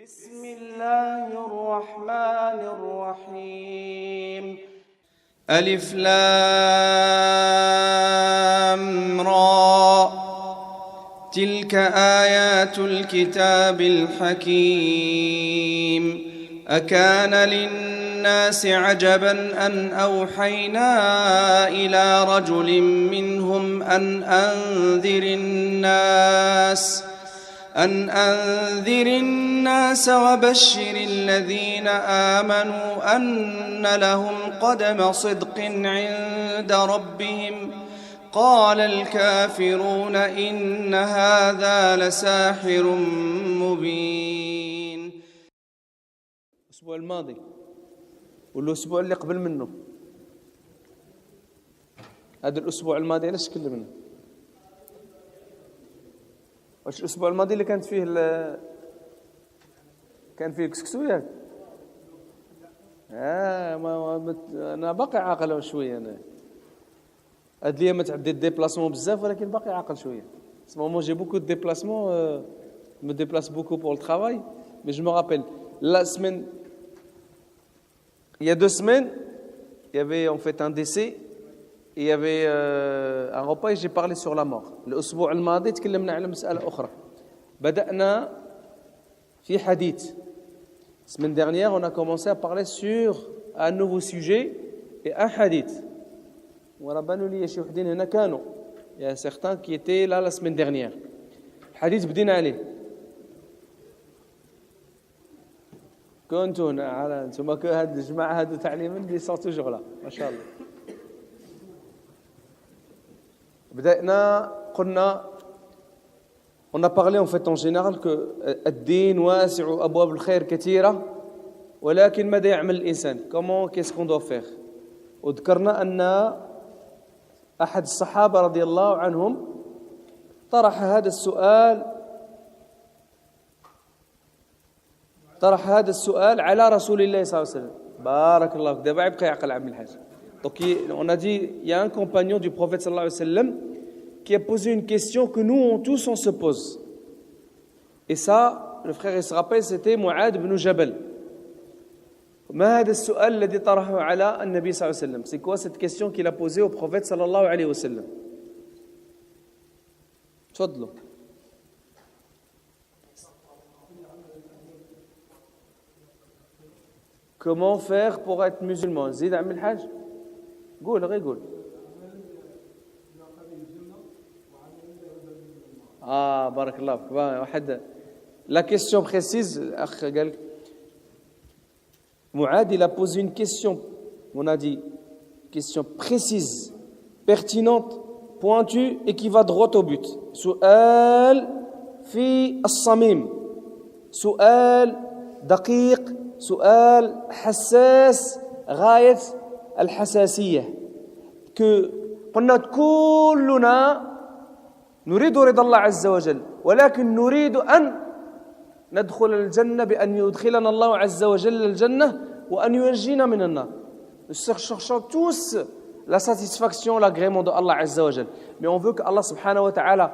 بسم الله الرحمن الرحيم ألف لام را تلك آيات الكتاب الحكيم أكان للناس عجبا أن أوحينا إلى رجل منهم أن أنذر الناس وبشر الذين آمنوا أن لهم قدم صدق عند ربهم قال الكافرون إن هذا لساحر مبين. الأسبوع الماضي والأسبوع اللي قبل منه، هذا الأسبوع الماضي علاش تكلمنا؟ واش الأسبوع الماضي اللي كان فيه الكسكسو ياك؟ أنا باقي عاقل شوية. أنا هاد الأيام ما تعدي الديبلاسمون بزاف، ولكن باقي عاقل شوية. Ce moment j'ai beaucoup de déplacements, me déplace beaucoup pour le travail, mais je me rappelle la semaine, il y a 2 semaines, il y avait en fait un décès. Il y avait un repas et j'ai parlé sur la mort. الأسبوع الماضي تكلمنا على مسألة أخرى. بدأنا في حديث. Semaine dernière, on a commencé à parler sur un nouveau sujet et un hadith. وربنا لي شي وحدين هنا كانوا. Il y a certains qui étaient là la semaine dernière. الحديث بدينا عليه. كنتوا هنا على انتم هاد الجماعة هادو تعليما اللي صارتوا شغلة ما شاء الله. بدأنا قلنا on a parlé en fait en général que الدين واسع وأبواب الخير كثيرة، ولكن ماذا يعمل الإنسان؟ comment qu'est-ce qu'on doit faire؟ وذكرنا أن أحد الصحابة رضي الله عنهم طرح هذا السؤال على رسول الله صلى الله عليه وسلم. بارك الله فيك. دابا يبقى يعقل عم الحاج. Donc on a dit, il y a un compagnon du prophète sallallahu alayhi wa sallam qui a posé une question que nous tous on se pose. Et ça, le frère il se rappelle, c'était Mu'ad ibn Jabal. ما هذا السؤال الذي طرحه على النبي صلى الله عليه وسلم? C'est quoi cette question qu'il a posée au prophète sallallahu alayhi wa sallam? تفضلوا. Comment faire pour être musulman? زيد عم الحاج. قول غير قول. بارك الله فيك. واحد la question précise اخ قال Mu'ad il a posé une question, on a dit question précise, pertinente, pointue et qui va droit au but. سؤال في الصميم، سؤال دقيق، سؤال حساس غاية الحساسية. قلنا كلنا نريد رضا الله عز وجل، ولكن نريد أن ندخل الجنة بأن يدخلنا الله عز وجل الجنة وأن ينجينا من النار. Nous cherchons tous la satisfaction, l'agrément de Allah Azza wa Jal. Mais on veut que Allah subhanahu wa ta'ala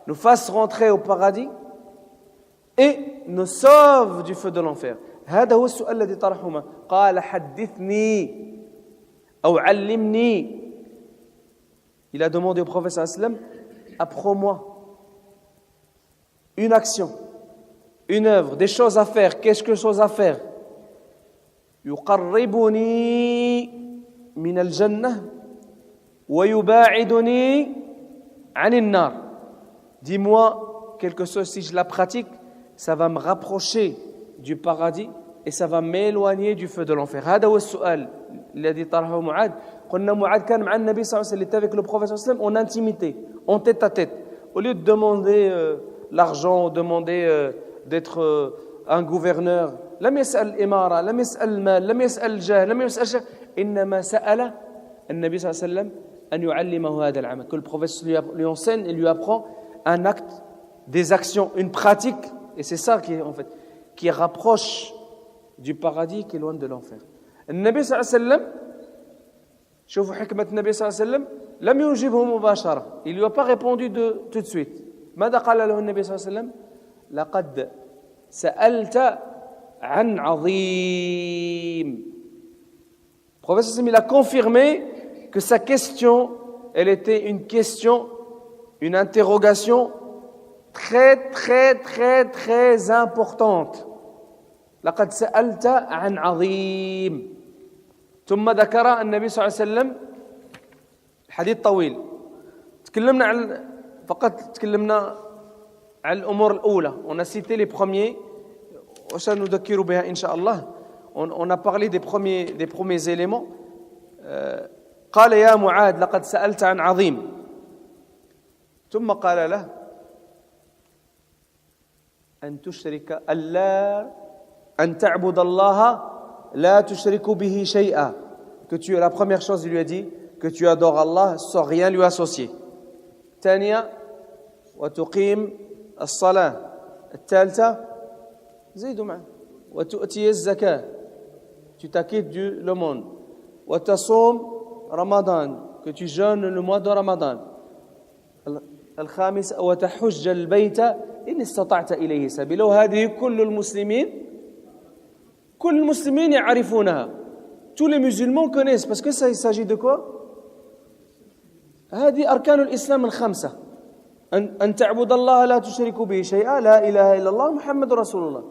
nous fasse rentrer au paradis et nous sauve du feu de l'enfer. هذا هو السؤال الذي طرحه. قال حدثني أو علمني. Il a demandé au prophète sallallahu alayhi wa sallam, apprends-moi une action, une œuvre, des choses à faire, quelque chose à faire. يقربني من الجنة ويباعدني عن النار. Dis-moi quelque chose, si je la pratique, ça va me rapprocher du paradis et ça va m'éloigner du feu de l'enfer. هذا هو السؤال الذي طرحه معاذ. قلنا معاذ كان مع النبي صلى الله عليه وسلم, il était avec le prophète صلى الله عليه وسلم en intimité, en tête à tête. Au lieu de demander l'argent, demander d'être un gouverneur, لم يسأل الإمارة، لم يسأل المال، لم يسأل الجاه، لم يسأل شيء، إنما سأل النبي صلى الله عليه وسلم أن يعلمه هذا العمل. Que le prophète lui enseigne et lui apprend un acte, des actions, une pratique, et c'est ça qui en fait qui rapproche du paradis, qui est loin de l'enfer. النبي صلى الله عليه وسلم, شوفوا حكمة النبي صلى الله عليه وسلم, لم يجبه مباشرة. Il lui a pas répondu tout de suite. ماذا قال له النبي صلى الله عليه وسلم؟ لقد سألت an azim. Le prophète sallallahu alayhi wa sallam, il a confirmé que sa question, elle était une question, une interrogation très, très, très, très importante. لقد سألت عن عظيم. ثم ذكر النبي صلى الله عليه وسلم الحديث طويل. تكلمنا على الأمور الأولى. On a cité les premiers. وسنذكر بها إن شاء الله. On a parlé des premiers éléments. قال يا معاذ لقد سألت عن عظيم. ثم قال له أن تشرك ألا أن تعبد الله لا تشرك به شيئا. Que tu, la première chose, il lui a dit que tu adores Allah sans rien lui associer. ثانية وتقيم الصلاة. الثالثة زيدوا معه وتؤتي الزكاة. Tu t'acquittes le monde. وتصوم رمضان. Que tu jeûnes le mois de Ramadan. الخامس وتحج البيت إن استطعت إليه سبيلا. وهذه كل المسلمين يعرفونها. Tous les musulmans connaissent parce que ça il s'agit de quoi? هذه أركان الإسلام الخمسة. أن تعبد الله لا تشرك به شيئا لا إله إلا الله محمد رسول الله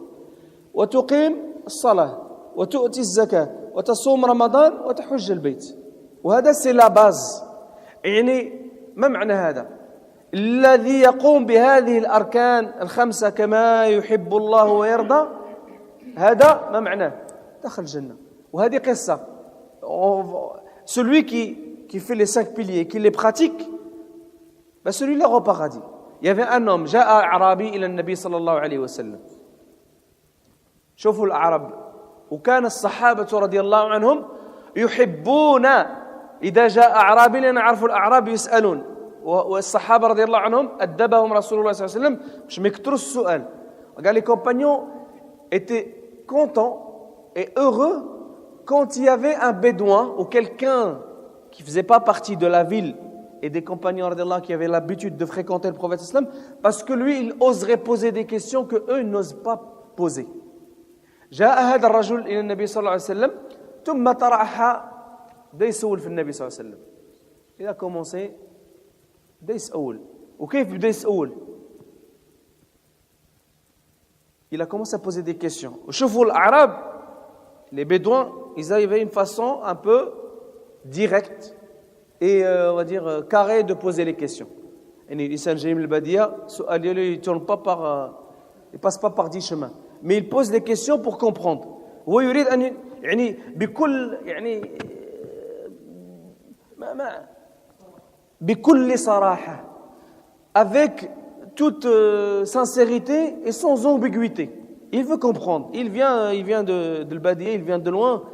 وتقيم الصلاة وتؤتي الزكاة وتصوم رمضان وتحج البيت. وهذا c'est la base. يعني ما معنى هذا؟ الذي يقوم بهذه الأركان الخمسة كما يحب الله ويرضى هذا ما معناه؟ دخل الجنة. وهذه قصة. Celui qui fait les 5 piliers, qui les pratique, ben celui-là au paradis. Il y avait un homme, جاء أعرابي إلى النبي صلى الله عليه وسلم. شوفوا الأعراب. وكان الصحابة رضي الله عنهم يحبون إذا جاء أعرابي لأن عرفوا الأعراب يسألون. والصحابة رضي الله عنهم أدبهم رسول الله صلى الله عليه وسلم باش ما يكثروا السؤال. قال les compagnons étaient contents et heureux quand il y avait un bédouin ou quelqu'un qui ne faisait pas partie de la ville et des compagnons radiallahu qui avaient l'habitude de fréquenter le prophète sallam parce que lui il oserait poser des questions que eux n'osent pas poser. جاء هذا الرجل إلى النبي صلى الله عليه وسلم ثم طرح بدا يسول في النبي صلى الله عليه وسلم. Il a commencé بدا يسأل. وكيف بدا يسأل؟ Il a commencé à poser des questions. وشوفوا الأعراب les bédouins ils avaient une façon un peu directe et on va dire carrée de poser les questions. يعني الإنسان جاي من البادية سؤال ديالو يتورن pas par il passe pas par 10 chemins mais il pose des questions pour comprendre. هو يريد أن يعني بكل يعني بكل صراحة avec toute sincérité et sans ambiguïté. Il veut comprendre. Il vient de l'Badiya, il vient de loin.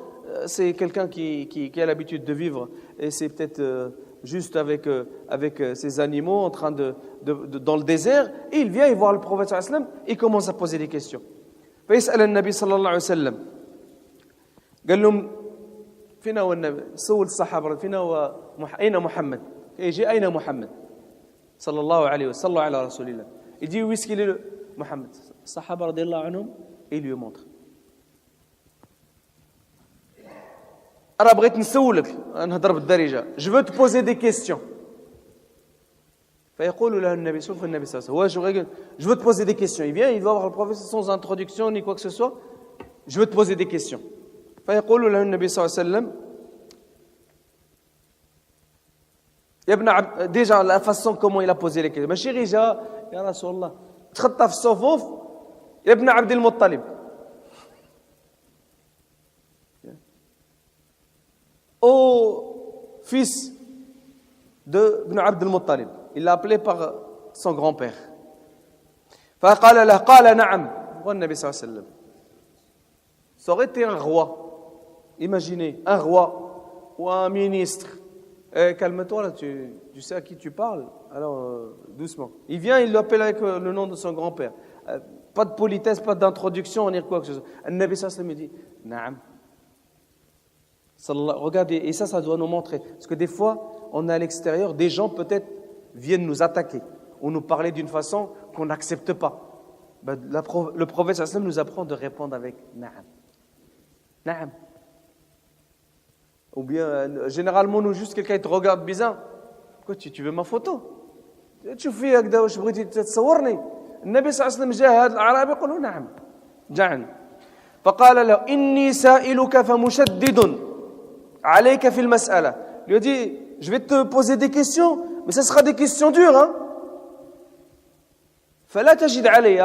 C'est quelqu'un qui a l'habitude de vivre et c'est peut-être juste avec ses animaux en train dans le désert. Et il vient y voir le prophète sallallahu alayhi wa sallam. Il commence à poser des questions. فيسأل النبي صلى الله عليه وسلم. قال لهم فين هو النبي؟ سول الصحابة فين هو أين محمد؟ يجي أين محمد؟ صلى الله عليه وسلم. صلوا على رسول الله. يجي ويسكي محمد. الصحابة رضي الله عنهم et lui montre. أنا بغيت نسولك نهضر بالدارجة. Je veux te poser des questions. فيقول له النبي صلى الله عليه وسلم je veux te poser des questions. Il vient, il va voir le prophète sans introduction ni quoi que ce soit. Je veux te poser des questions. فيقول له النبي صلى الله عليه وسلم يا ابن عبد déjà la façon comment il a posé les questions. ماشي غير جا يا رسول الله تخطى في الصفوف يا ابن عبد المطلب. Au fils de Ibn Abd al-Muttalib. Il l'a appelé par son grand-père. فقال له قال نعم. والنبي صلى الله عليه وسلم. Ça aurait été un roi. Imaginez, un roi ou un ministre. Calme-toi là, tu sais à qui tu parles. Alors, doucement. Il vient, il l'appelle avec le nom de son grand-père. Pas de politesse, pas d'introduction, ni quoi que ce soit. Le Nabi sallallahu alayhi wa sallam dit Naam. Regardez, et ça doit nous montrer. Parce que des fois, on est à l'extérieur, des gens peut-être viennent nous attaquer ou nous parler d'une façon qu'on n'accepte pas. Le prophète sallam nous apprend de répondre avec na'am. Na'am. Ou bien, généralement, nous, juste quelqu'un te regarde bizarre. Quoi, tu veux ma photo? تشوف فيها كذا واش بغيتي تصورني النبي صلى الله عليه وسلم جاء هذا الاعرابي يقول له نعم جعل فقال له اني سائلك فمشدد عليك في المساله lui a dit je vais te poser des questions mais ça sera des questions dures hein فلا تجد علي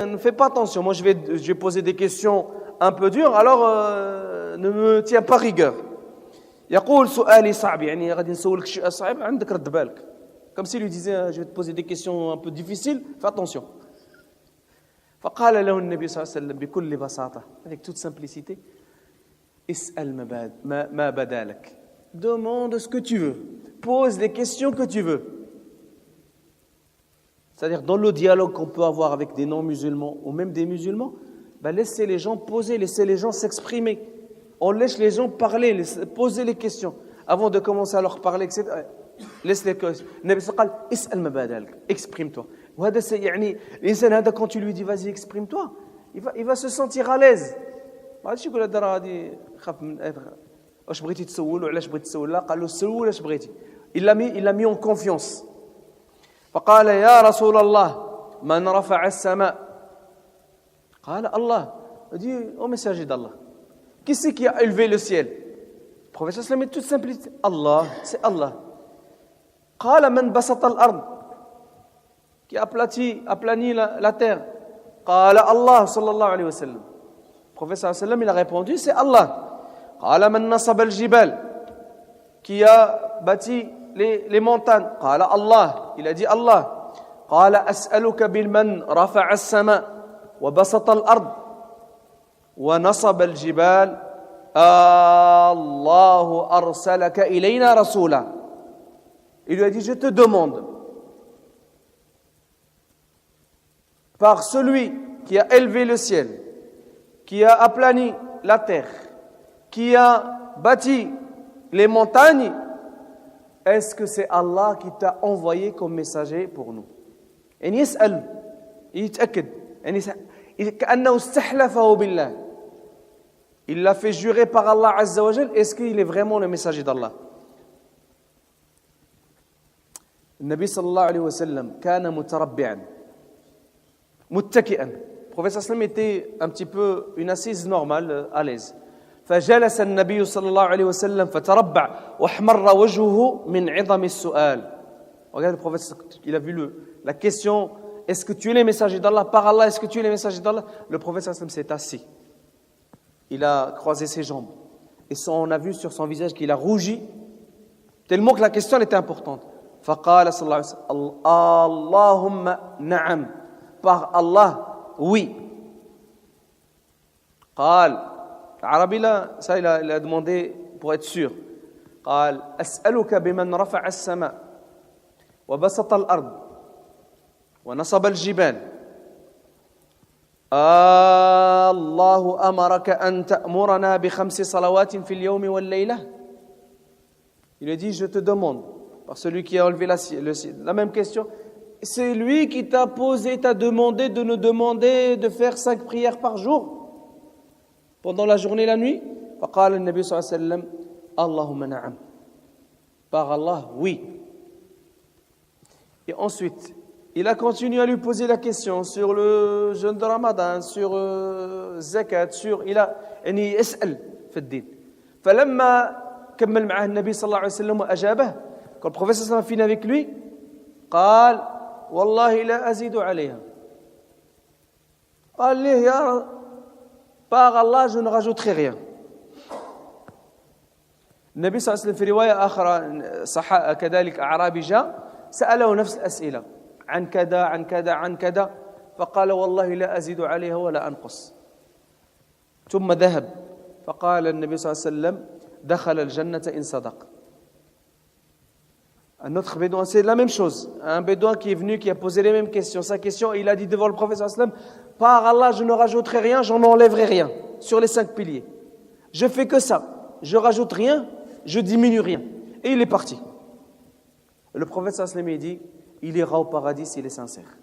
ne fais pas attention moi je vais poser des questions un peu dures alors ne me tiens pas rigueur يقول سؤالي صعب يعني غادي نسولك شيء صعيب عندك رد بالك comme s'il lui disait je vais te poser des questions un peu difficiles fais attention فقال له النبي صلى الله عليه وسلم بكل بساطة avec toute simplicité اسأل ما بدا لك demande ce que tu veux pose les questions que tu veux c'est-à-dire dans le dialogue qu'on peut avoir avec des non-musulmans ou même des musulmans laissez les gens poser laissez les gens s'exprimer on laisse les gens parler poser les questions avant de commencer à leur parler etc. laisse-les النبي صلى الله عليه وسلم قال اسأل ما بدا لك exprime-toi وهذا يعني الانسان هذا quand tu lui dis vas-y exprime-toi il va se sentir à l'aise ما غاديش يقول هذا راه غادي خاف من واش بغيتي تسول وعلاش بغيتي تسول لا قال له سول واش بغيتي il l'a mis en confiance فقال يا رسول الله من رفع السماء قال الله dit au messager d'Allah qui c'est qui a élevé le ciel le prophète sallallahu alayhi wa sallam est toute simplicité Allah c'est Allah قال من بسط الأرض qui aplani la terre قال الله صلى الله عليه وسلم le prophète صلى الله عليه وسلم il a répondu c'est Allah قال من نصب الجبال qui a bâti les montagnes قال الله il a dit Allah قال أسألك بمن رفع السماء وبسط الأرض ونصب الجبال الله أرسلك إلينا رسولا il lui a dit je te demande par celui qui a élevé le ciel qui a aplani la terre qui a bâti les montagnes est-ce que c'est Allah qui t'a envoyé comme messager pour nous يعني يسأل يتأكد يعني كأنه استحلفه بالله il l'a fait jurer par Allah Azza wa Jal est-ce qu'il est vraiment le messager d'Allah النبي صلى الله عليه وسلم كان متربعا متكئا le prophète صلى الله عليه وسلم était un petit peu une assise normale à l'aise فجلس النبي صلى الله عليه وسلم فتربع واحمر وجهه من عظم السؤال regarde le prophète il a vu la question est-ce que tu es le messager d'Allah par Allah est-ce que tu es le messager d'Allah le prophète صلى الله عليه وسلم s'est assis il a croisé ses jambes et on a vu sur son visage qu'il a rougi tellement que la question était importante فقال صلى الله عليه وسلم اللهم نعم par Allah oui قال العربي là ça il a demandé pour être sûr قال أسألك بمن رفع السماء وبسط الأرض ونصب الجبال الله أمرك أن تأمرنا بخمس صلوات في اليوم والليلة il a dit je te demande par celui qui a enlevé le ciel. La même question, c'est lui qui t'a demandé de nous demander de faire 5 prières par jour pendant la journée et la nuit. فقال النبي صلى الله عليه وسلم اللهم نعم par Allah oui. Et ensuite il a continué à lui poser la question sur le jeûne de Ramadan, sur zakat, sur il a يعني يسأل في الدين فلما كمل معه النبي صلى الله عليه وسلم وأجابه quand le prophète sallallahu alayhi wa sallam a fini avec lui قال والله لا أزيد عليها قال لي يا par Allah je ne rajouterai rien النبي صلى الله عليه وسلم في رواية أخرى صح كذلك أعرابي جاء سأله نفس الأسئلة عن كذا عن كذا عن كذا فقال والله لا أزيد عليها ولا أنقص ثم ذهب فقال النبي صلى الله عليه وسلم دخل الجنة إن صدق Un autre bédouin, c'est la même chose. Un bédouin qui est venu, qui a posé les mêmes questions. Sa question, il a dit devant le prophète sallallahu alayhi wa sallam, par Allah, je ne rajouterai rien, j'en enlèverai rien sur les 5 piliers. Je fais que ça. Je rajoute rien, je diminue rien. Et il est parti. Le prophète sallallahu alayhi wa sallam, il dit, il ira au paradis s'il est sincère.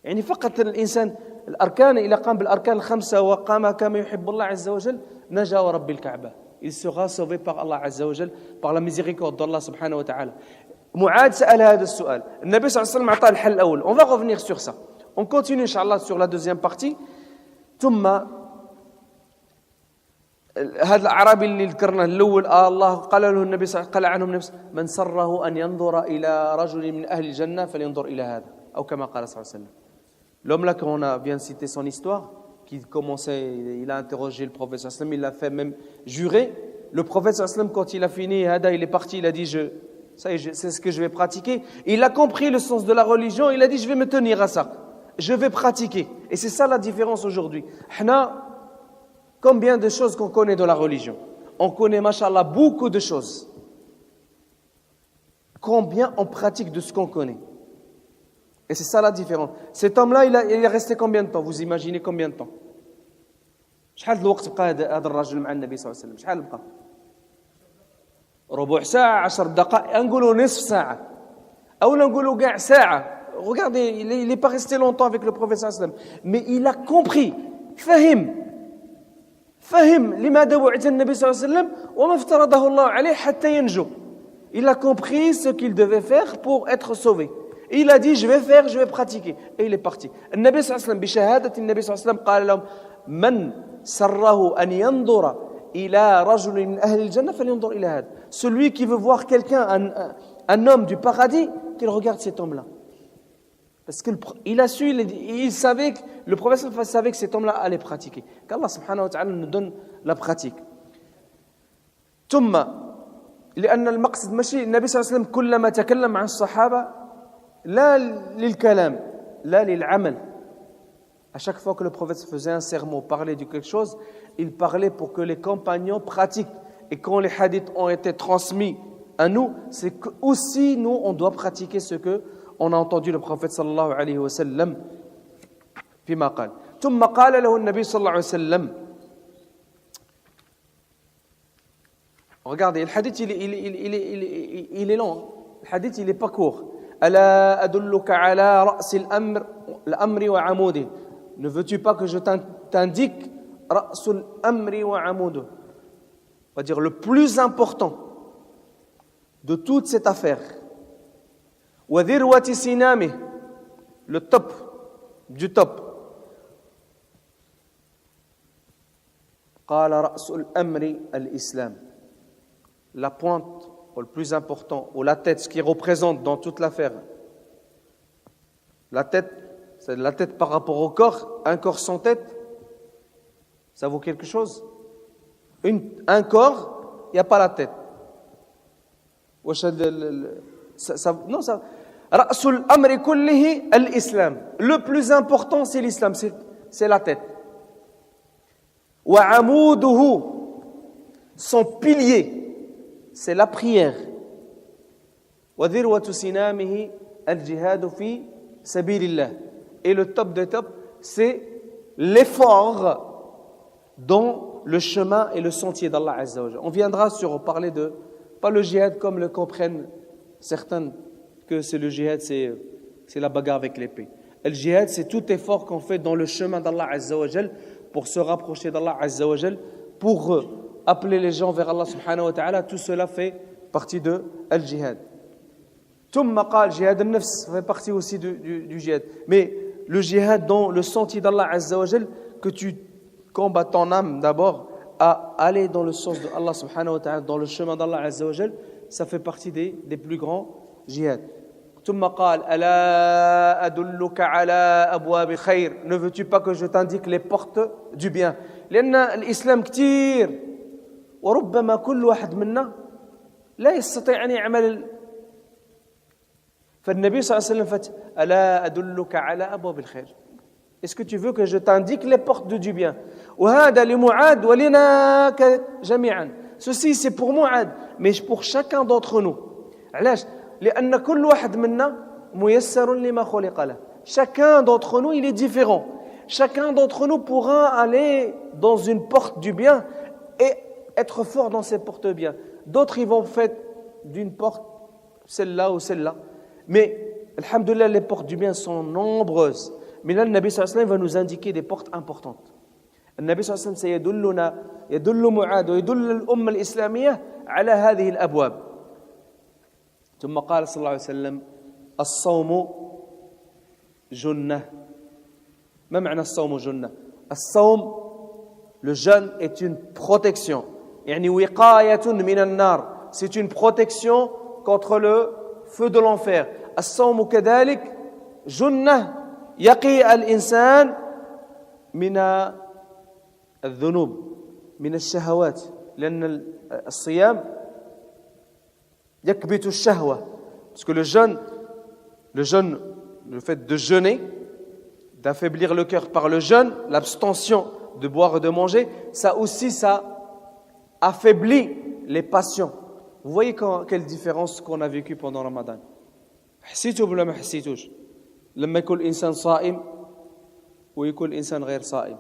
يعني فقط الإنسان الأركان إذا قام بالأركان الخمسة وقام كما يحب الله عز وجل نجا ورب الكعبة. Il sera sauvé par Allah عز وجل par la miséricorde d'Allah سبحانه وتعالى. معاذ سأل هذا السؤال. النبي صلى الله عليه وسلم أعطاه الحل الأول. On va revenir sur ça. On continue inchallah sur la deuxième partie. ثم هذا الأعرابي اللي ذكرنا الأول الله قال له النبي صلى الله عليه وسلم قال عنهم النبي من سره أن ينظر إلى رجل من أهل الجنة فلينظر إلى هذا أو كما قال صلى الله عليه وسلم. L'homme là qu'on vient de citer son histoire, qui commençait, il a interrogé le prophète sallallahu alayhi wa sallam, il l'a fait même jurer. Le prophète sallallahu alayhi wa sallam, quand il a fini, il est parti, il a dit c'est ce que je vais pratiquer. Il a compris le sens de la religion, il a dit je vais me tenir à ça, je vais pratiquer. Et c'est ça la différence aujourd'hui. Combien de choses qu'on connaît dans la religion? On connaît, mashallah, beaucoup de choses. Combien on pratique de ce qu'on connaît? Et c'est ça la différence. Cet homme-là, il est resté combien de temps? Vous imaginez combien de temps? شحال الوقت بقى هذا الرجل مع النبي صلى الله عليه وسلم؟ شحال بقى؟ ربع ساعة، 10 دقائق، نقولوا نصف ساعة، أو نقولوا كاع ساعة. Regardez, il n'est pas resté longtemps avec le prophète sallallahu alayhi wa sallam, mais il a compris, فهم لماذا بعث النبي صلى الله عليه وسلم وما افترضه الله عليه حتى ينجو. Il a compris ce qu'il devait faire pour être sauvé. Il a dit je vais faire, je vais pratiquer, et il est parti. النبي صلى الله عليه وسلم بشهادة النبي صلى الله عليه وسلم قال لهم من سره أن ينظر إلى رجل من أهل الجنة فلينظر إلى هذا. Celui qui veut voir quelqu'un, un homme du paradis, qu'il regarde cet homme-là. Parce qu'il a su, il savait, le prophète savait que cet homme-là allait pratiquer. Qu'Allah subhanahu wa ta'ala nous donne la pratique. ثم لأن المقصد ماشي النبي صلى الله عليه وسلم كلما تكلم عن الصحابة لا للكلام لا للعمل. À chaque fois que le prophète faisait un sermon, parlait de quelque chose, il parlait pour que les compagnons pratiquent. Et quand les hadiths ont été transmis à nous, c'est que aussi nous, on doit pratiquer ce que on a entendu le prophète sallallahu alayhi wa sallam فيما قال. ثم قال له النبي صلى الله عليه وسلم. Regardez, le hadith il est long. Le hadith il est pas court. ألا أدلك على رأس الأمر وعموده. Ne veux-tu pas que je t'indique رأس الأمر وعموده? On va dire le plus important de toute cette affaire. وذروة سنامه, le top du top. قال رأس الأمر الإسلام. La pointe, ou le plus important, ou la tête, ce qui représente dans toute l'affaire. La tête, c'est la tête par rapport au corps. Un corps sans tête, ça vaut quelque chose? Un corps, il n'y a pas la tête. Non, ça. Ra'sul amri kullihi al-islam. Le plus important, c'est l'islam, c'est la tête. Wa amuduhu, son pilier, c'est la prière. Wa dhirwatu sinamihi al-jihad fi sabilillah. Et le top de top, c'est l'effort dans le chemin et le sentier d'Allah Azza wa Jalla. On viendra sur parler de, pas le jihad comme le comprennent certains, que c'est le jihad, c'est la bagarre avec l'épée. Le jihad, c'est tout effort qu'on fait dans le chemin d'Allah Azza wa Jalla pour se rapprocher d'Allah Azza wa Jalla, pour appeler les gens vers Allah subhanahu wa ta'ala. Tout cela fait partie de al-jihad. ثم قال jihad al-nafs fait partie aussi du jihad. Mais le jihad dans le sentier d'Allah Azza wa Jalla, que tu combats ton âme d'abord à aller dans le sens de Allah subhanahu wa ta'ala, dans le chemin d'Allah Azza wa Jalla, ça fait partie des plus grands jihad. ثم قال ألا أدلك على أبواب خير. Ne veux-tu pas que je t'indique les portes du bien? لأن الإسلام كتير وربما كل واحد منا لا يستطيع أن يعمل. فالنبي صلى الله عليه وسلم ألا أدلك على أبواب الخير. Est-ce que tu veux que je t'indique les portes du bien? وهذا لمعاذ ولنا جميعا. Ceci c'est pour Mu'ad, mais pour chacun d'entre nous. علاش؟ لأن كل واحد منا ميسر لما خلق له. Chacun d'entre nous, il est différent. Chacun d'entre nous pourra aller dans une porte du bien et être fort dans cette porte du bien. D'autres, ils vont faire d'une porte, celle-là ou celle-là. Mais, alhamdoulilah, les portes du bien sont nombreuses. Mais là, le Nabi sallallahu alayhi wa sallam va nous indiquer des portes importantes. Le Nabi sallallahu alayhi wa sallam يدل معاذ ويدل الأمة الإسلامية على هذه الأبواب. ثم قال صلى الله عليه وسلم الصوم جنة. ما معنى الصوم جنة؟ الصوم, le jeûne est une protection. يعني وقاية من النار. C'est une protection contre le feu de l'enfer. الصوم كذلك جنة يقي الإنسان من الذنوب من الشهوات لأن الصيام يكبت الشهوة. Parce que le jeûne, le fait de jeûner, d'affaiblir le cœur par le jeûne, l'abstention de boire et de manger, ça aussi, ça affaiblit les passions. Vous voyez quelle différence qu'on a vécue pendant Ramadan. حسيتوا ولا ما حسيتوش لما يكون الإنسان صائم ويكون الإنسان غير صائم.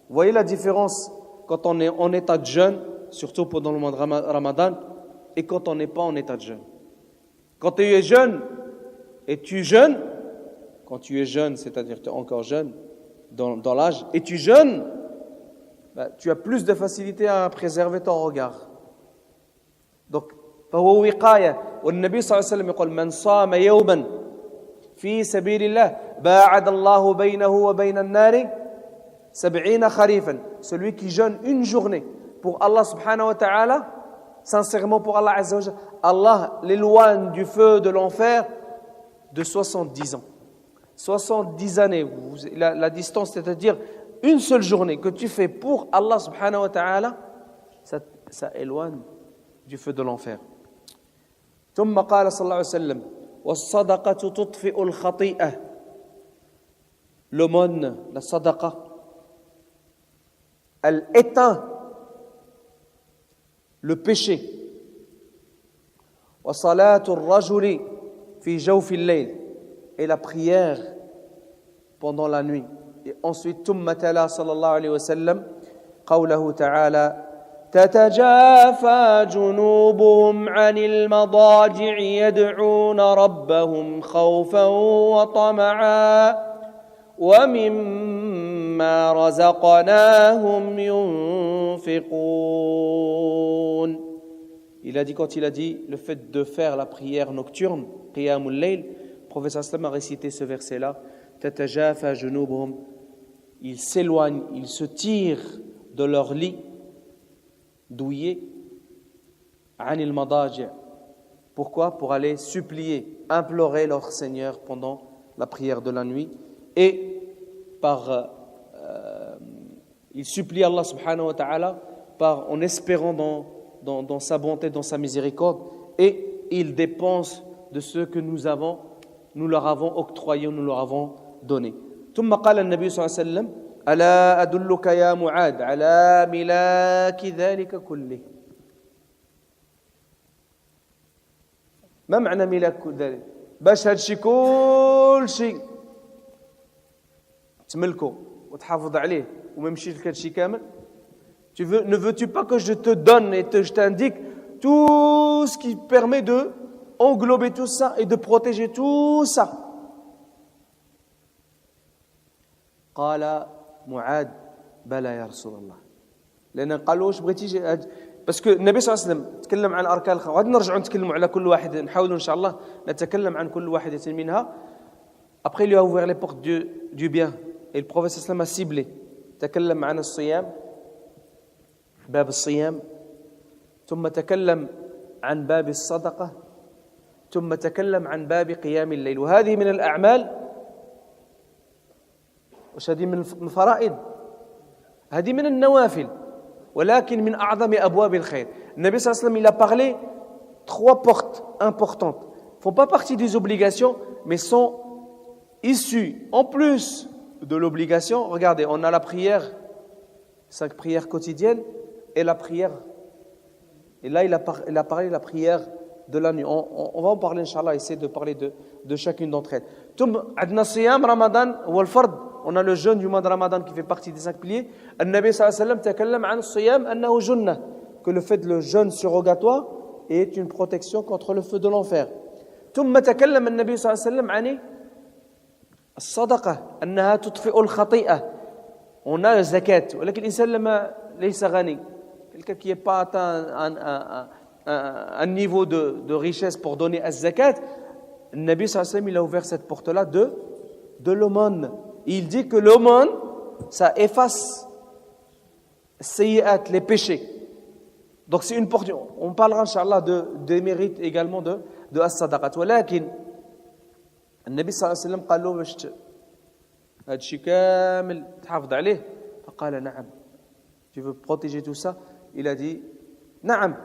Vous voyez la différence quand on est en état de jeûne, surtout pendant le mois de Ramadan, et quand on n'est pas en état de jeûne. Quand tu es jeune et tu jeûnes, quand tu es jeune, c'est-à-dire tu es encore jeune dans l'âge, et tu jeûnes, tu as plus de facilité à préserver ton regard. Donc, فهو وقاية. والنبي صلى الله عليه وسلم يقول من صام يوما في سبيل الله باعد الله بينه وبين النار 70 خريفا. Celui qui jeûne une journée pour Allah subhanahu wa ta'ala, sincèrement pour Allah azza wa jalla, Allah l'éloigne du feu de l'enfer de 70 ans. 70 années, la distance, c'est-à-dire une seule journée que tu fais pour Allah subhanahu wa ta'ala, ça éloigne du feu de l'enfer. ثم قال صلى الله عليه وسلم والصدقة تطفئ الخطيئة. L'aumône, la sadaqa, elle éteint le péché. وصلاة الرجل في جوف الليل, et la prière pendant la nuit. Et ensuite ثم تلا صلى الله عليه وسلم قوله تعالى تتجافى جنوبهم عن المضاجع يدعون ربهم خوفا وطمعا ومما رزقناهم ينفقون. Il a dit, quand il a dit le fait de faire la prière nocturne, qiyamul layl, le prophète sallam a récité ce verset-là, tatajafa junubuhum, ils s'éloignent, ils se tirent de leur lit douillet, anil madaji'. Pourquoi? Pour aller supplier, implorer leur Seigneur pendant la prière de la nuit, et ils supplient Allah subhanahu wa ta'ala en espérant dans sa bonté, dans sa miséricorde, et ils dépensent de ce que nous leur avons octroyé, nous leur avons donné. ثم قال النبي صلى الله عليه وسلم ألا أدلك يا معاذ على ملاك ذلك كله. ما معنى ملاك ذلك؟ باش هادشي كل شيء تملكه وتحافظ عليه وما يمشيش لك هادشي كامل. Ne veux-tu pas que je te donne et je t'indique tout ce qui permet de englober tout ça et de protéger tout ça? قال معاذ بلى يا رسول الله. لأن قالوا واش بغيتي باسكو النبي صلى الله عليه وسلم تكلم عن الأركان الخمسة، غادي نرجعوا نتكلموا على كل واحد، نحاولوا إن شاء الله نتكلم عن كل واحدة منها. Après il lui a ouvert les portes du bien et le prophète sallallahu alayhi wa sallam a ciblé. تكلم عن الصيام، باب الصيام، ثم تكلم عن باب الصدقة، ثم تكلم عن باب قيام الليل. وهذه من الأعمال، واش هذه من الفرائض، هذه من النوافل، ولكن من أعظم أبواب الخير. النبي صلى الله عليه وسلم il a parlé 3 portes importantes, font pas partie des obligations mais sont issues en plus de l'obligation. Regardez, on a la prière, 5 prières quotidiennes et la prière, et là il a parlé de la prière de la nuit. On va en parler inchallah, essayer de parler de chacune d'entre elles. ثم عندنا صيام رمضان هو الفرض. On a le jeûne du mois de Ramadan qui fait partie des 5 piliers. النبي صلى الله عليه وسلم تكلم عن الصيام أنه جنة, que le fait de le jeûne surrogatoire est une protection contre le feu de l'enfer. ثم تكلم النبي صلى الله عليه وسلم عن الصدقة أنها تطفئ الخطيئة. On a le zakat, ولكن الإنسان لما ليس غني, quelqu'un qui n'est pas atteint un niveau de richesse pour donner à zakat, le Nabi sallallahu alayhi wa sallam, il a ouvert cette porte-là de l'aumône. Il dit que l'aumône, ça efface les péchés. Donc c'est une porte. On parlera inchallah des mérites également de as-sadaqat. ولكن النبي صلى الله عليه وسلم قال له باش هذا الشيء كامل تحافظ عليه, فقال نعم. Tu veux protéger tout ça? Il a dit نعم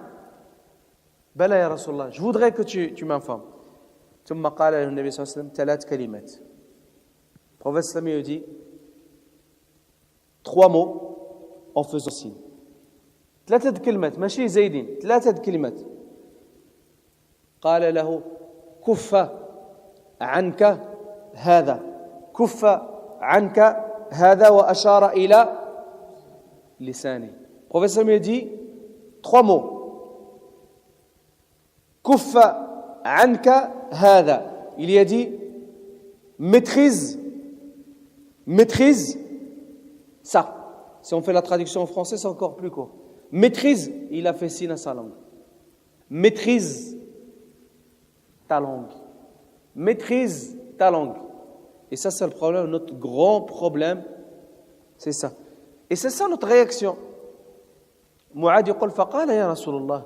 بلى يا رسول الله, je voudrais que tu m'informes. ثم قال له النبي صلى الله عليه وسلم 3 كلمات. Le prophète sallallahu alayhi wa sallam dit 3 mots en faisant signe. 3 كلمات ماشي زايدين, 3 كلمات. قال له كف عنك هذا, كف عنك هذا, وأشار إلى لسانه. Le prophète sallallahu alayhi wa sallam dit 3 mots. كف عنك هذا, il y a dit maîtrise ça. Si on fait la traduction en français, c'est encore plus court. Maîtrise, il a fait signe à sa langue. Maîtrise ta langue. Maîtrise ta langue. Et ça, c'est le problème, notre grand problème, c'est ça. Et c'est ça notre réaction. Mu'ad يقول فقال يا رسول الله,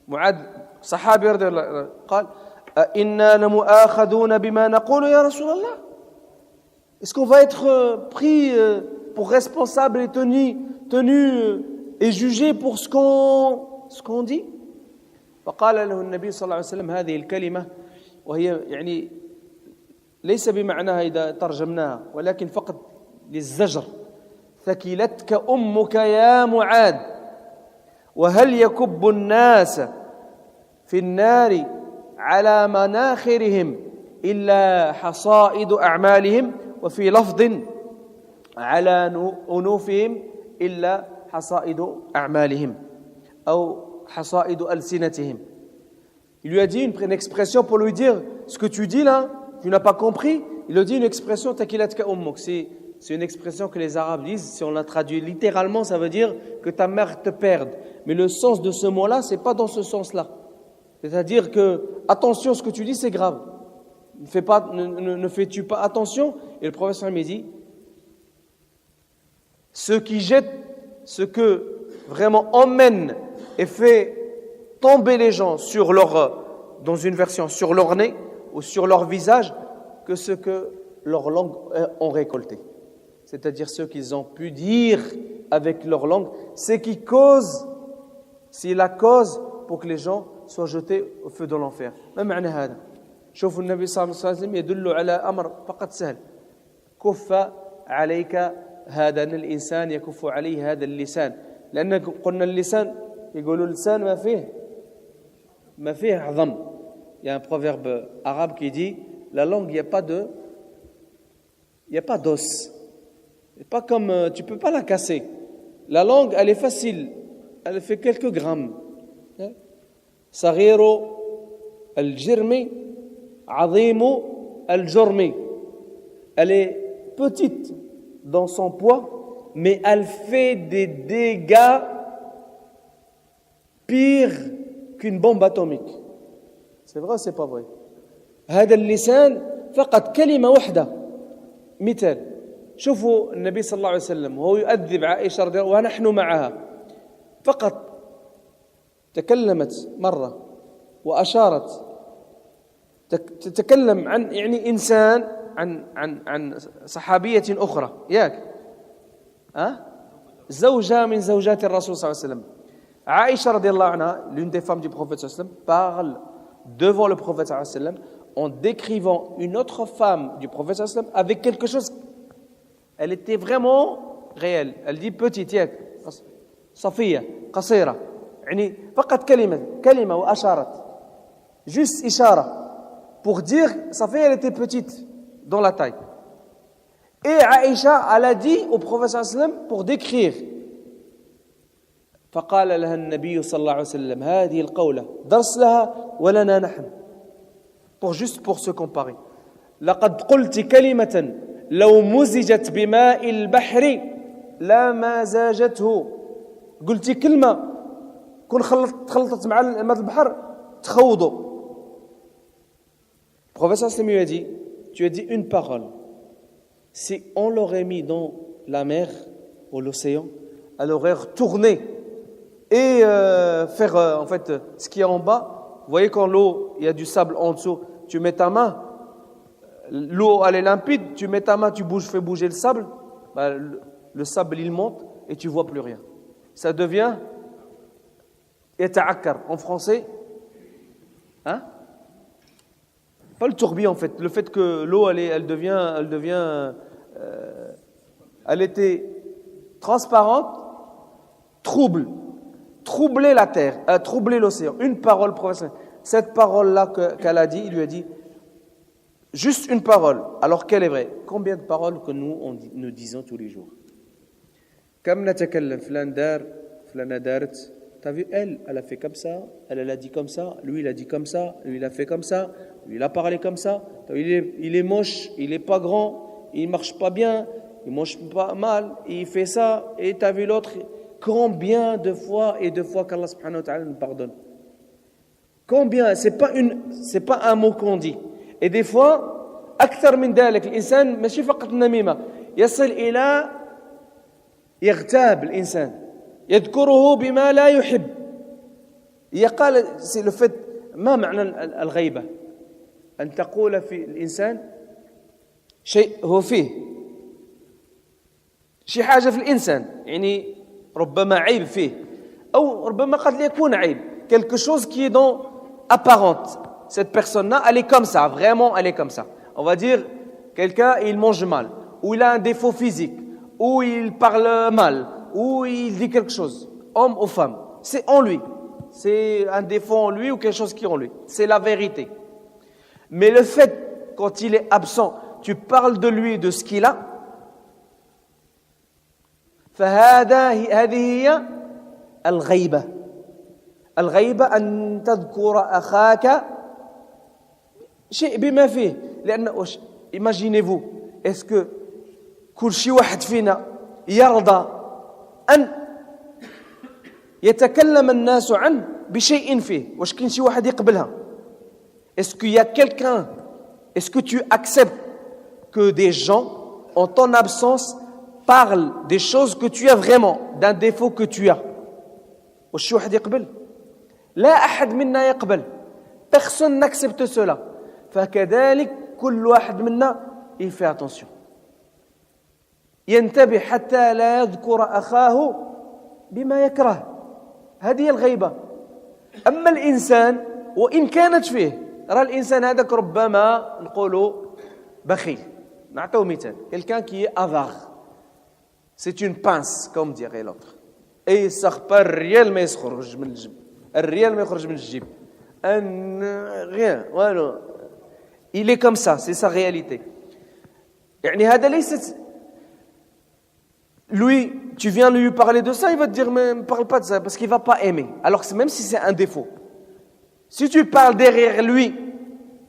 Mu'ad, صحابي رضي الله عنه, قال إنا لمؤاخذون بما نقول يا رسول الله. Est-ce qu'on va être pris pour responsable et tenu et jugé pour ce qu'on dit? فقال له النبي صلى الله عليه وسلم هذه الكلمة, وهي يعني ليس بمعناها إذا ترجمناها, ولكن فقط للزجر. ثكلتك أمك يا معاذ, وهل يكب الناس في النار على مناخرهم إلا حصائد أعمالهم, وفي لفظ على أنوفهم إلا حصائد أعمالهم أو حصائد ألسنتهم. Il lui a dit une expression pour lui dire ce que tu dis là, tu n'as pas compris. Il lui a dit une expression takilatka ummuk. C'est une expression que les Arabes disent. Si on la traduit littéralement, ça veut dire que ta mère te perde. Mais le sens de ce mot-là, c'est pas dans ce sens-là. C'est-à-dire que attention, ce que tu dis, c'est grave. Ne fais-tu pas attention? Et le professeur me dit, ceux qui jettent, ce que vraiment emmène et fait tomber les gens sur dans une version, sur leur nez ou sur leur visage, que ce que leur langue ont récolté. C'est-à-dire ce qu'ils ont pu dire avec leur langue, c'est la cause pour que les gens soient jetés au feu de l'enfer. ما معنى هذا؟ شوفوا النبي صلى الله عليه وسلم يدل على أمر فقط سهل. كف عليك هذا, أن الإنسان يكف عليه هذا اللسان. لأن قلنا اللسان, يقولوا اللسان ما فيه عظم. Il y a un proverbe arabe qui dit la langue, il n'y a pas d'os. C'est pas comme tu peux pas la casser. La langue, elle est facile, elle fait quelques grammes. صغير الجرم عظيم الجرم. Elle est petite dans son poids, mais elle fait des dégâts pires qu'une bombe atomique. C'est vrai ou c'est pas vrai? هذا اللسان فقط كلمة واحدة. مثال, شوفوا النبي صلى الله عليه وسلم وهو يؤدب عائشة رضي الله عنها ونحن معها, فقط تكلمت مرة وأشارت, تتكلم عن يعني إنسان عن صحابية أخرى, ياك زوجة من زوجات الرسول صلى الله عليه وسلم. Aïcha radiallahu anha, l'une des femmes du prophète sallallahu alayhi wa sallam, parle devant le prophète sallallahu alayhi wa sallam en décrivant une autre femme du prophète sallallahu alayhi wa sallam avec quelque chose. Elle était vraiment réelle. Elle dit petite, ياك صفية قصيرة, يعني فقط كلمة وأشارت, juste إشارة pour dire Safiya, elle était petite dans la taille. Et Aïcha, elle a dit au prophète sallallahu alayhi wa sallam pour décrire. فقال لها النبي صلى الله عليه وسلم هذه القولة درس لها ولنا نحن, pour se comparer. لقد قلت كلمة لو مزجت بماء البحر لا زاجته. قلت كلمة كون خلطت مع ماء البحر تخوضوا. Le professeur sallam lui a dit, tu as dit une parole. Si on l'aurait mis dans la mer ou l'océan, elle aurait retourné et faire en fait ce qui est en bas. Vous voyez quand l'eau, il y a du sable en dessous, tu mets ta main, l'eau elle est limpide, tu mets ta main, tu bouges, fais bouger le sable, bah, le sable il monte et tu vois plus rien. Ça devient yata'akkar en français, hein? Pas le tourbillon en fait, le fait que l'eau elle était transparente, troubler la terre, troubler l'océan. Une parole professionnelle. Cette parole-là qu'elle a dit, il lui a dit juste une parole, alors qu'elle est vraie. Combien de paroles que nous disons tous les jours? Comme natakallam flan dar, flana darat. T'as vu, elle a fait comme ça, elle a dit comme ça, lui il a dit comme ça, lui il a fait comme ça, lui il a parlé comme ça. Il est moche, il est pas grand, il marche pas bien, il mange pas mal, il fait ça, et t'as vu l'autre. Combien de fois qu'Allah subhanahu wa ta'ala nous pardonne? Combien? C'est pas un mot qu'on dit. Et des fois, أكثر من ذلك الإنسان ماشي فقط النميمة يصل إلى يغتاب الإنسان يذكره بما لا يحب. يقال c'est le fait ما معنى الغيبة؟ أن تقول في الإنسان شيء هو فيه شي حاجة في الإنسان يعني ربما عيب فيه أو ربما قد يكون عيب quelque chose qui est dans apparente. Cette personne-là elle est comme ça, vraiment elle est comme ça. On va dire quelqu'un il mange mal ou il a un défaut physique ou il parle mal ou il dit quelque chose, homme ou femme, c'est en lui, c'est un défaut en lui ou quelque chose qui est en lui, c'est la vérité. Mais le fait quand il est absent tu parles de lui, de ce qu'il a, هذه هي الغيبة. الغيبة أن تذكر أخاك شيء بما فيه. لأن imaginez-vous, est-ce que كل شي واحد فينا يرضى أن يتكلم الناس عنه بشيء فيه؟ واش كاين شي واحد يقبلها؟ Est-ce qu'il y a quelqu'un, est-ce que tu acceptes que des gens en ton absence parlent des choses que tu as vraiment, d'un défaut que tu as? واش شي واحد يقبل؟ لا أحد منا يقبل. Personne n'accepte cela. فكذلك كل واحد منا il fait attention. ينتبه حتى لا يذكر أخاه بما يكره. هذه الغيبة. أما الإنسان وإن كانت فيه، رأى الإنسان هذاك ربما نقولوا بخيل. نعطيه مثال. Quelqu'un qui est avare. C'est une pince comme dirait l'autre. Et il sort pas الريال ما يخرج من الجيب. الريال ما يخرج من الجيب. Rien. Voilà. Il est comme ça, c'est sa réalité. يعني هذا ليست lui, tu viens lui parler de ça, il va te dire mais ne parle pas de ça parce qu'il va pas aimer. Alors que même si c'est un défaut. Si tu parles derrière lui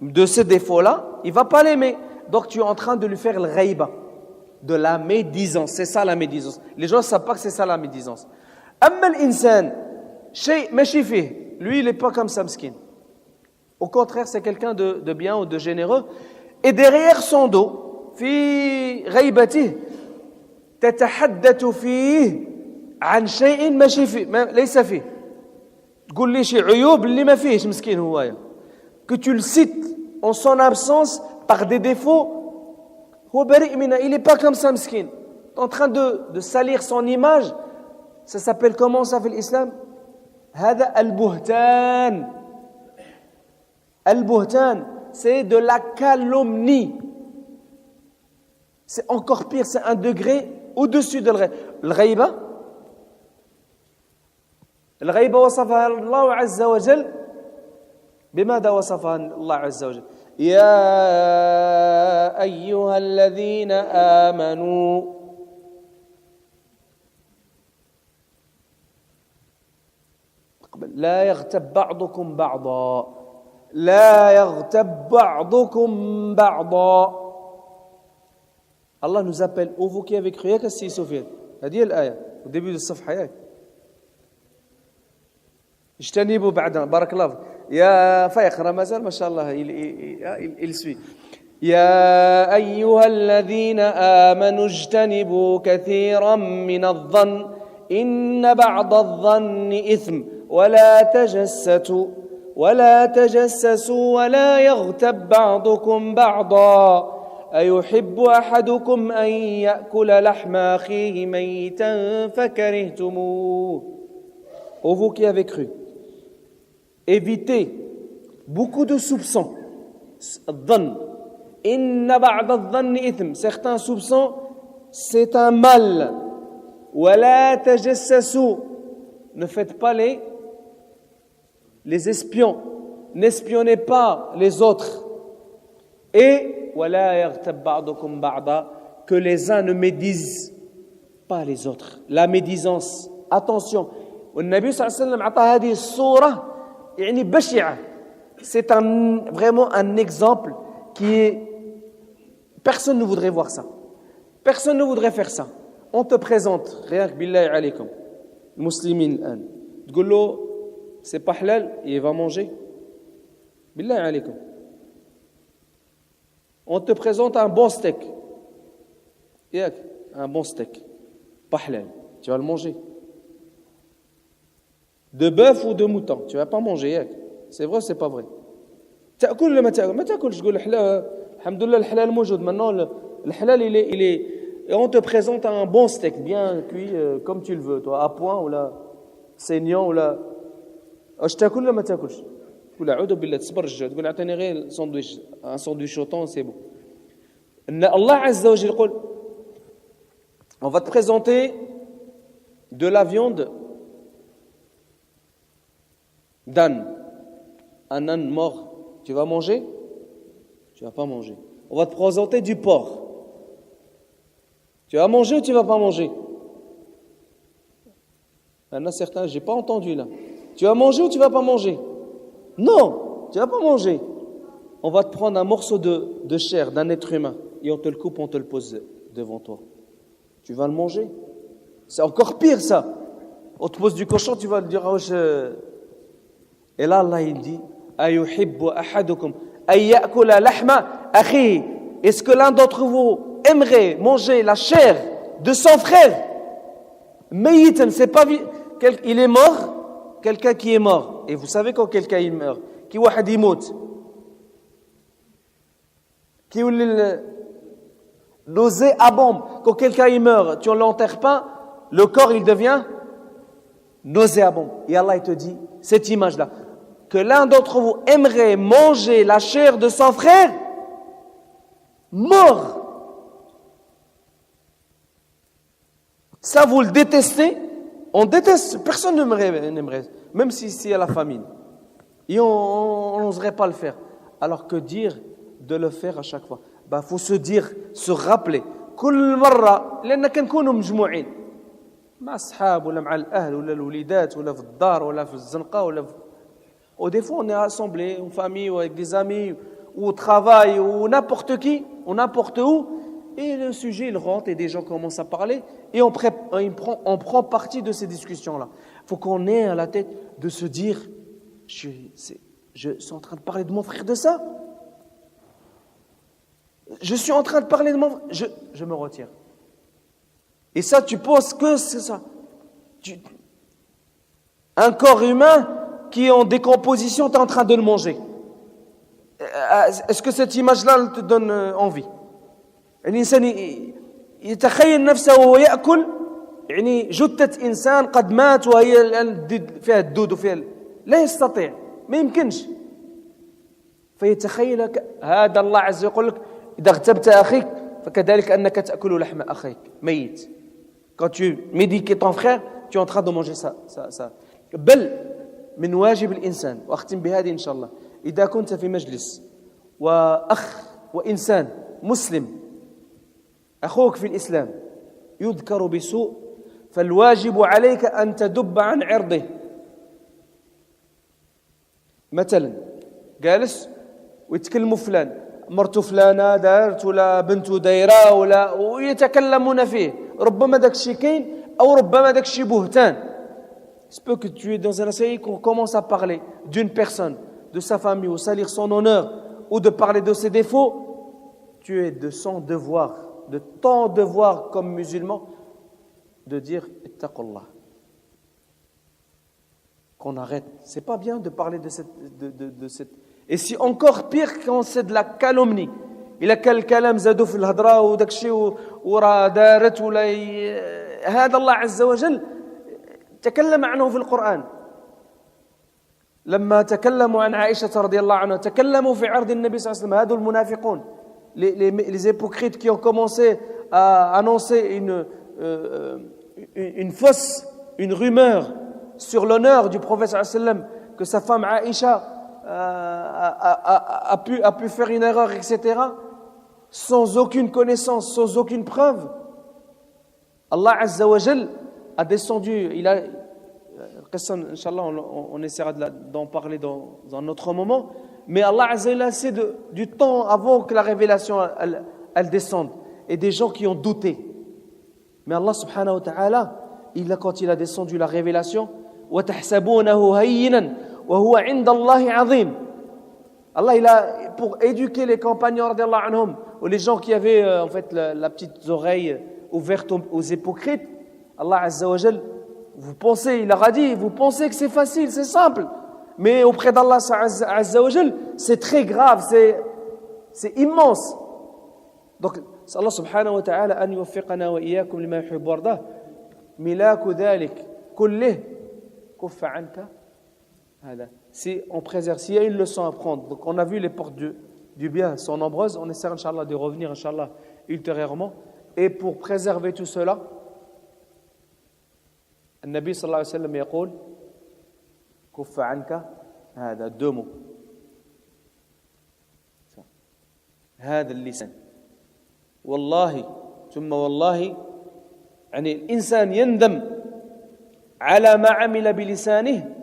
de ce défaut-là, il va pas l'aimer. Donc tu es en train de lui faire le ghaiba, de la médisance. C'est ça la médisance. Les gens ne savent pas que c'est ça la médisance. أما الإنسان شيء ماشي فيه, lui il est pas comme ça مسكين. Au contraire, c'est quelqu'un de bien ou de généreux. Et derrière son dos, في غيبته تتحدث فيه عن شيء ماشي فيه, ليس فيه. تقول لي شي عيوب اللي ما فيهش مسكين هوايا. Que tu le cites en son absence par des défauts, هو بريء منها, il est pas comme ça مسكين. En train de salir son image, ça s'appelle comment ça fait l'islam? هذا البهتان. البهتان, c'est de la calomnie. C'est encore pire, c'est un degré au-dessus de الغيبة. الغيبة وصفها الله عز وجل بماذا وصفها الله عز وجل؟ يا أيها الذين آمنوا لا يغتب بعضكم بعضا. لا يغتب بعضكم بعضا. Allah nous appelle, ô vous qui avez cru, ياك السي سفيان. هذه الآية au début de الصفحة ياك. اجتنبوا بعد بارك الله فيك. يا فيقرأ مازال ما شاء الله il suit. يا أيها الذين آمنوا اجتنبوا كثيرا من الظن إن بعض الظن إثم ولا تجسسوا ولا يغتب بعضكم بعضا أيحب أحدكم أن يأكل لحم أخيه ميتا فكرهتموه. Ô vous qui avez cru, évitez beaucoup de soupçons. الظن إن بعض الظن إثم. Certains soupçons, c'est un mal. ولا تجسسوا. Ne faites pas les espions. N'espionnez pas les autres. Et ولا يغتب بعضكم بعضا. Que les uns ne médisent pas les autres. La médisance. Attention. والنبي صلى الله عليه وسلم عطى هذه الصورة يعني بشعة. C'est vraiment un exemple qui est... Personne ne voudrait voir ça. Personne ne voudrait faire ça. On te présente, rien que billahi alaykum, muslimin الآن. تقول له c'est pas halal, il va manger. Billahi alaykum. On te présente un bon steak. Un bon steak. Pas halal. Tu vas le manger. De bœuf ou de mouton, tu vas pas manger. C'est vrai ou c'est pas vrai? تأكل ولا ما تأكلش تقول الحلال الحمد لله الحلال موجود maintenant الحلال il est et on te présente un bon steak bien cuit comme tu le veux toi à point ou là saignant ou là واش تاكل ولا ما تاكلش تقول اعوذ بالله تصبر الجوع تقول اعطيني غير ساندويتش ان ساندويتش شوطون سي بون ان الله عز وجل يقول on va te présenter de la viande d'âne un âne mort. Tu vas manger? Tu vas pas manger. On va te présenter du porc. Tu vas manger ou tu vas pas manger? Il y en a certains, j'ai pas entendu là. Tu vas manger ou tu vas pas manger? Non, tu vas pas manger. On va te prendre un morceau de chair d'un être humain et on te le coupe, on te le pose devant toi. Tu vas le manger? C'est encore pire ça. On te pose du cochon, tu vas le dire. Et là, Allah il dit أيحب أحدكم أن يأكل لحم أخيه. Est-ce que l'un d'entre vous aimerait manger la chair de son frère? ميتا, c'est pas il est mort, quelqu'un qui est mort. Et vous savez quand quelqu'un il meurt, qui واحد يموت, qui nauséabond. Quand quelqu'un il meurt, tu ne l'enterres pas, le corps il devient nauséabond. Et Allah il te dit cette image là. Que l'un d'entre vous aimerait manger la chair de son frère mort. Ça, vous le détestez. On déteste. Personne n'aimerait. Même si c'est à la famine. Et on n'oserait pas le faire. Alors que dire de le faire à chaque fois? Faut se dire, se rappeler. كل مرة لأن كنكونوا مجموعين مع أصحاب ولا مع الأهل ولا الوليدات ولا في الدار ولا في الزنقة ولا في... Ou des fois, on est assemblés, en famille, ou avec des amis, ou au travail, ou n'importe qui, ou n'importe où, et le sujet, il rentre, et des gens commencent à parler, et on prend partie de ces discussions-là. Il faut qu'on ait à la tête de se dire, je suis en train de parler de mon frère de ça. Je suis en train de parler de mon frère, je me retire. Et ça, tu penses que c'est ça. Un corps humain qui est en décomposition, tu es en train de le manger. Est-ce que cette image-là te donne envie? الإنسان يتخيل نفسه وهو يأكل يعني جثة إنسان قد مات وهي فيها الدود وفيها لا يستطيع ما يمكنش فيتخيل هذا الله عز وجل يقول لك إذا اغتبت أخيك فكذلك أنك تأكل لحم أخيك ميت. Quand tu médiques ton frère, tu es en train de manger ça. بل من واجب الإنسان وأختم بهذه إن شاء الله إذا كنت في مجلس وأخ وإنسان مسلم أخوك في الإسلام يذكر بسوء فالواجب عليك أن تدب عن عرضه. مثلا جالس ويتكلموا فلان مرته فلانة دارت ولا بنته دايرة ولا ويتكلمون فيه ربما داك الشيء كاين أو ربما داك الشيء بهتان. Il se peut que tu es dans un assaillant qu'on commence à parler d'une personne, de sa famille, ou salir son honneur, ou de parler de ses défauts. Tu es de son devoir, de ton devoir comme musulman, de dire ittaqullah. Qu'on arrête. C'est pas bien de parler de cette. Et si encore pire quand c'est de la calomnie. إلا كان الكلام زادوا في الهضرة وداك الشيء وراه دارت ولا هذا الله عز وجل تكلم عنه في القرآن. لما تكلموا عن عائشة رضي الله عنها تكلموا في عرض النبي صلى الله عليه وسلم. هذو المنافقون les hypocrites qui ont commencé à annoncer une fausse, une rumeur sur l'honneur du prophète صلى الله عليه وسلم que sa femme Aïcha a pu faire une erreur, etc. sans aucune connaissance, sans aucune preuve. Allah Azza wa Jal a descendu, il a, Inch'Allah, on essaiera d'en parler dans un autre moment, mais Allah Azza wa Jal a assez du temps avant que la révélation elle descende, et des gens qui ont douté. Mais Allah subhanahu wa ta'ala, quand il a descendu la révélation, وَتَحْسَبُونَهُ هَيِّنًا وَهُوَ عِنْدَ اللَّهِ عَظِيمٌ. Allah, il a, pour éduquer les compagnons radiallahu anhum, ou les gens qui avaient en fait la petite oreille ouverte aux hypocrites, Allah Azza wa Jal, vous pensez, il leur a dit, vous pensez que c'est facile, c'est simple, mais auprès d'Allah Azza wa Jal, c'est très grave, c'est immense. Donc, Allah subhanahu wa ta'ala an yuwaffiqana wa iyyakum lima yuhibbu wardah, milaku dhalik kullih kuffa anka hada. Si on préserve, s'il y a une leçon à prendre, donc on a vu les portes du bien sont nombreuses, on essaie Inch'Allah de revenir Inch'Allah ultérieurement, et pour préserver tout cela, le Nabi sallallahu alayhi wa sallam يقول كف عنك هذا deux mots هذا اللسان والله ثم والله يعني الإنسان يندم على ما عمل بلسانه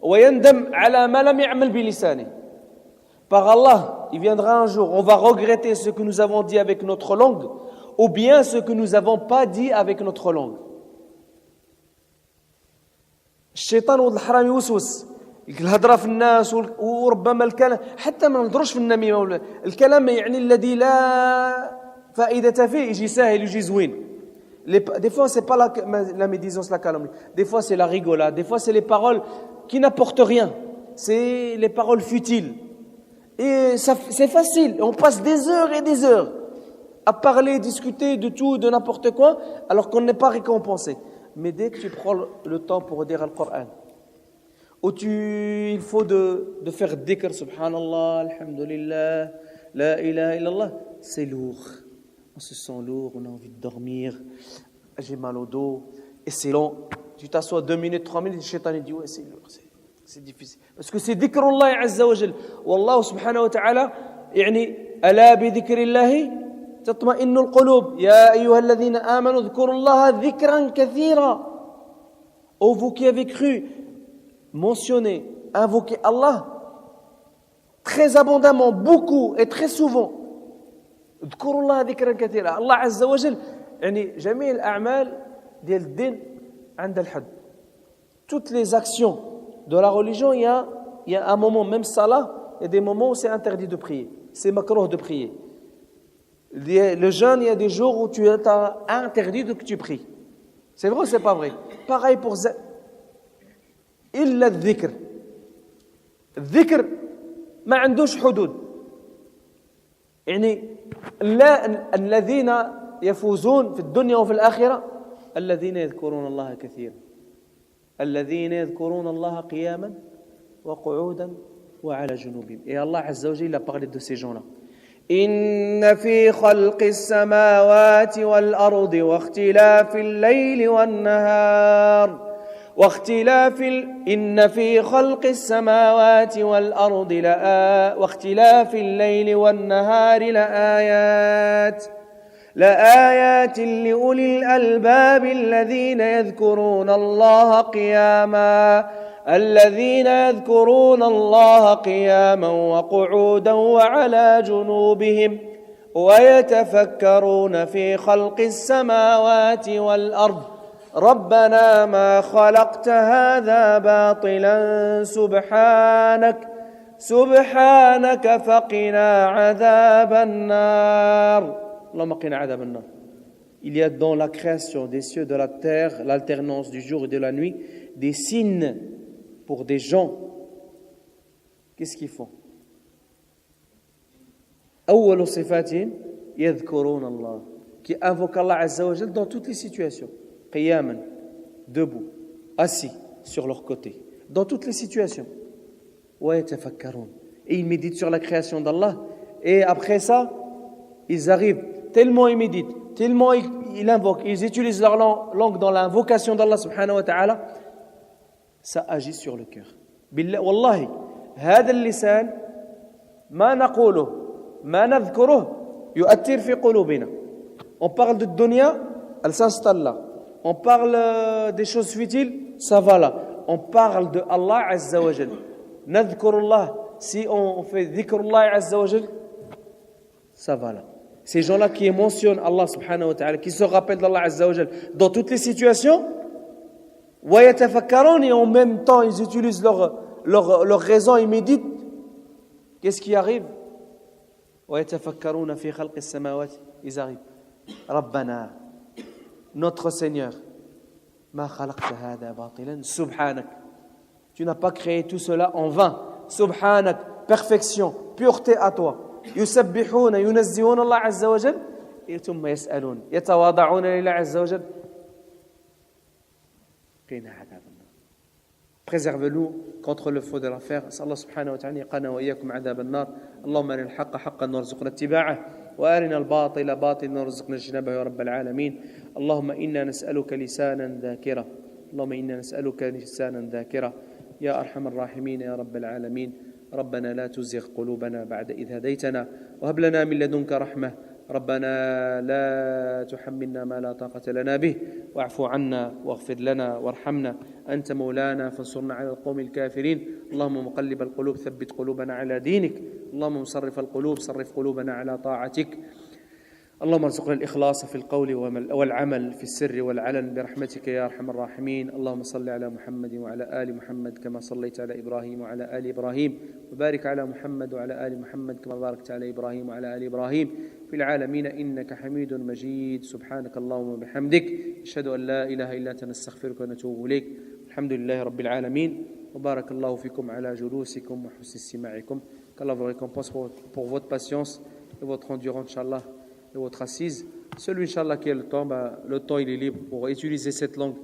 ويندم على ما لم يعمل بلسانه. Par Allah, il viendra un jour, on va regretter ce que nous avons dit avec notre langue ou bien ce que nous n'avons pas dit avec notre langue. الشيطان ولد الحرام يوسوس الهضره في الناس وربما الكلام حتى ما نهضروش في النميمه الكلام يعني الذي لا فائده فيه يجي ساهل يجي زوين. Des fois c'est pas la médisance, la calomnie, des fois c'est la rigolade, des fois c'est les paroles qui n'apportent rien, c'est les paroles futiles et ça, c'est facile, on passe des heures et des heures à parler, discuter de tout, de n'importe quoi alors qu'on n'est pas récompensé. Mais dès que tu prends le temps pour dire le Coran, où il faut de faire dhikr, subhanallah, alhamdulillah, la ilaha illallah, c'est lourd. On se sent lourd, on a envie de dormir, j'ai mal au dos, et c'est long. Tu t'assois 2 minutes, 3 minutes, le shaitan dit, ouais, c'est lourd, c'est difficile. Parce que c'est dhikrullah azza wa jal. Wallahu subhanahu wa ta'ala, يعني, ألا بذكر الله تطمئن القلوب يا أيها الذين آمنوا اذكروا الله ذكرا كثيرا. Ô vous qui avez cru, mentionnez, invoquez Allah très abondamment, beaucoup et très souvent. اذكروا الله ذكرا كثيرا. الله عز وجل يعني جميع الأعمال ديال الدين عند الحد. Toutes les actions de la religion, il y a un moment, même salat, il y a des moments où c'est interdit de prier, c'est makrouh de prier. Le jeûne, il y a des jours où tu es interdit que tu pries. C'est vrai ou c'est pas vrai? Pareil pour إلا الذكر. الذكر ما عندوش حدود. يعني الذين يفوزون في الدنيا وفي الآخرة الذين يذكرون الله كثيرا. الذين يذكرون الله قياما وقعودا وعلى جنوبهم. Et Allah Azza wa Jalla a parlé de ces gens-là. إن في خلق السماوات والأرض واختلاف الليل والنهار إن في خلق السماوات والأرض واختلاف الليل والنهار لآيات لأولي الألباب الذين يذكرون الله قياما الذين يذكرون الله قياما وقعودا وعلى جنوبهم ويتفكرون في خلق السماوات والأرض ربنا ما خلقت هذا باطلا سبحانك فقنا عذاب النار اللهم قنا عذاب النار. Il y a dans la création des cieux et de la terre, l'alternance du jour et de la nuit, des signes pour des gens. Qu'est-ce qu'ils font? أول صفاتهم يذكرون الله, qui invoquent Allah Azza wa Jal dans toutes les situations. Qiyaman, debout, assis, sur leur côté, dans toutes les situations. ويتفكرون, et ils méditent sur la création d'Allah. Et après ça, ils arrivent, tellement ils méditent, tellement ils invoquent, ils utilisent leur langue dans l'invocation d'Allah subhanahu wa ta'ala, ça agit sur le cœur. Billah, wallahi, هذا اللسان ما نقوله ما نذكره يؤثر في قلوبنا. On parle de dunya, elle s'installe là. On parle des choses futiles, ça va là. On parle de Allah Azza wa Jal. Nadhkurullah, si on fait dhikrullah Azza wa Jal, ça va là. Ces gens-là qui mentionnent Allah subhanahu wa ta'ala, qui se rappellent d'Allah Azza wa Jal dans toutes les situations, wa yatafakkarun, et en même temps ils utilisent leur raison, ils méditent. Qu'est-ce qui arrive? Wa yatafakkaruna fi khalqis samawati, ils arrivent. Rabbana, notre Seigneur, ma khalaqta hada batilan subhanak, tu n'as pas créé tout cela en vain. Subhanak, perfection, pureté à toi. يسبحون ينزهون الله عز وجل ثم يسألون يتواضعون لله عز وجل قنا عذاب النار. Préserve-nous contre le feu de l'enfer. أسأل الله سبحانه وتعالى يقنا وإياكم عذاب النار. اللهم أرنا الحق حقا وارزقنا اتباعه وأرنا الباطل باطلا وارزقنا اجتنابه يا رب العالمين. اللهم إنا نسألك لسانا ذاكرا اللهم إنا نسألك لسانا ذاكرا يا أرحم الراحمين يا رب العالمين. ربنا لا تزغ قلوبنا بعد إذ هديتنا وهب لنا من لدنك رحمة. ربنا لا تحملنا ما لا طاقة لنا به واعف عنا واغفر لنا وارحمنا أنت مولانا فانصرنا على القوم الكافرين. اللهم مقلب القلوب ثبت قلوبنا على دينك. اللهم مصرف القلوب صرف قلوبنا على طاعتك. اللهم ارزقنا الإخلاص في القول والعمل في السر والعلن برحمتك يا أرحم الراحمين. اللهم صل على محمد وعلى آل محمد كما صليت على إبراهيم وعلى آل إبراهيم وبارك على محمد وعلى آل محمد كما باركت على إبراهيم وعلى آل إبراهيم في العالمين إنك حميد مجيد. سبحانك اللهم وبحمدك أشهد أن لا إله إلا أنت نستغفرك ونتوب إليك. الحمد لله رب العالمين وبارك الله فيكم على جلوسكم وحسن استماعكم. qu'Allah vous récompense pour votre patience et votre endurance, Inch'Allah, et votre assise. Celui, Inch'Allah, qui a le temps il est libre pour utiliser cette langue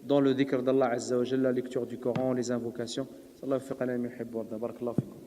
dans le dhikr d'Allah Azza wa Jalla, la lecture du Coran, les invocations. Sallallahu fi qanami yuhibbu wa barakallahu fikum.